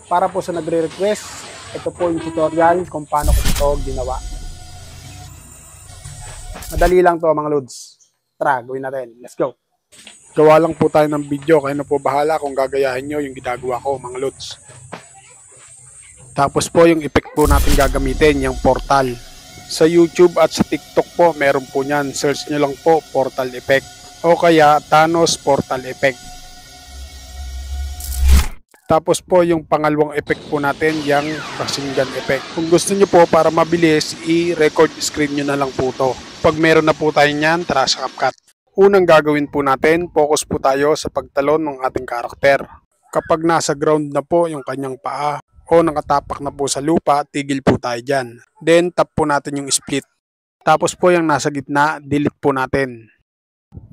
Para po sa nagre-request, ito po yung tutorial kung paano ko ito ginawa. Madali lang to mga lods. Tara, gawin natin. Let's go. Gawa lang po tayo ng video, kayo na po bahala kung gagayahin nyo yung ginagawa ko mga lods. Tapos po yung effect po natin gagamitin, yung portal. Sa YouTube at sa TikTok po, meron po nyan. Search nyo lang po, portal effect. O kaya Thanos portal effect. Tapos po yung pangalawang effect po natin, yung Rasengan effect. Kung gusto nyo po para mabilis, i-record screen nyo na lang po to. Pag meron na po tayo nyan, tara sa CapCut. Unang gagawin po natin, focus po tayo sa pagtalon ng ating karakter. Kapag nasa ground na po yung kanyang paa o nakatapak na po sa lupa, tigil po tayo dyan. Then tap po natin yung split. Tapos po yung nasa gitna, delete po natin.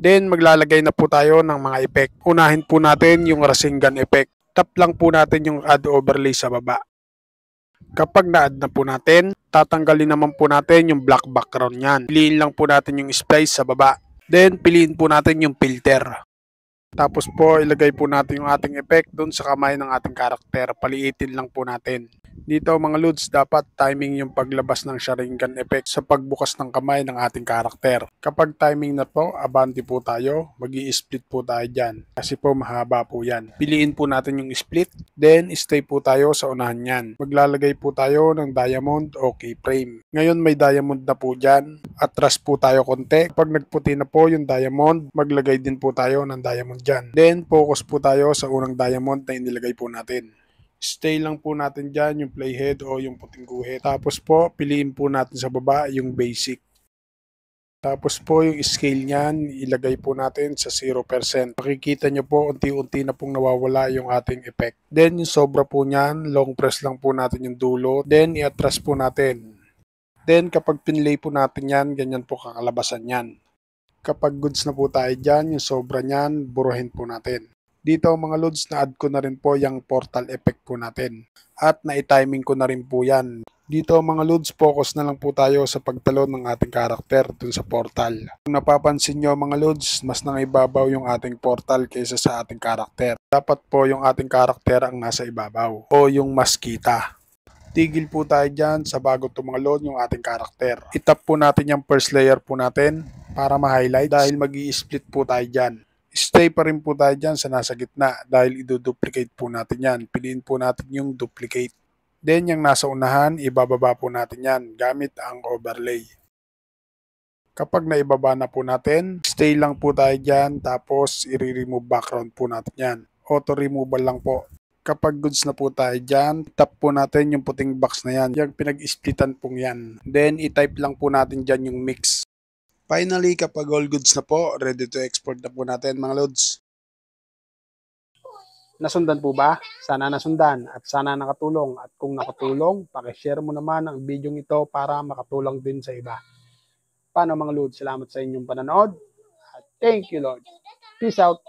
Then maglalagay na po tayo ng mga effect. Unahin po natin yung Rasengan effect. Tap lang po natin yung add overlay sa baba. Kapag na-add na po natin, tatanggalin naman po natin yung black background niyan. Piliin lang po natin yung splice sa baba. Then piliin po natin yung filter. Tapos po ilagay po natin yung ating effect doon sa kamay ng ating karakter. Paliitin lang po natin. Dito mga lods, dapat timing yung paglabas ng Sharingan effect sa pagbukas ng kamay ng ating karakter. Kapag timing na po, abante po tayo. Mag-i-split po tayo dyan. Kasi po mahaba po yan. Piliin po natin yung split. Then stay po tayo sa unahan yan. Maglalagay po tayo ng diamond o keyframe. Ngayon may diamond na po dyan. Atras po tayo konti. Kapag nagputi na po yung diamond, maglagay din po tayo ng diamond dyan. Then focus po tayo sa unang diamond na inilagay po natin. Stay lang po natin dyan yung playhead o yung puting guhit. Tapos po, piliin po natin sa baba yung basic. Tapos po yung scale niyan, ilagay po natin sa 0%. Makikita nyo po, unti-unti na pong nawawala yung ating effect. Then yung sobra po niyan, long press lang po natin yung dulo. Then i-atras po natin. Then kapag pinlay po natin yan, ganyan po kakalabasan yan. Kapag goods na po tayo dyan, yung sobra niyan, buruhin po natin. Dito mga lods, na-add ko na rin po yung portal effect po natin. At na-timing ko na rin po yan. Dito mga lods, focus na lang po tayo sa pagtalon ng ating karakter dun sa portal. Kung napapansin nyo mga lods, mas nangibabaw yung ating portal kaysa sa ating karakter. Dapat po yung ating karakter ang nasa ibabaw o yung mas kita. Tigil po tayo dyan sa bago tumalon yung ating karakter. Itap po natin yung first layer po natin para ma-highlight dahil mag-i-split po tayo dyan. Stay pa rin po tayo dyan sa nasa gitna dahil i-duplicate po natin yan. Piliin po natin yung duplicate. Then yung nasa unahan, ibababa po natin yan gamit ang overlay. Kapag naibaba na po natin, stay lang po tayo dyan tapos i-remove background po natin yan. Auto removal lang po. Kapag goods na po tayo dyan, tap po natin yung puting box na yan. Yung pinag-splitan pong yan. Then i-type lang po natin dyan yung mix. Finally, kapag all goods na po, ready to export na po natin mga lods. Nasundan po ba? Sana nasundan at sana nakatulong. At kung nakatulong, pakishare mo naman ang video ito para makatulong din sa iba. Paano mga lods? Salamat sa inyong panonood. Thank you Lord. Peace out.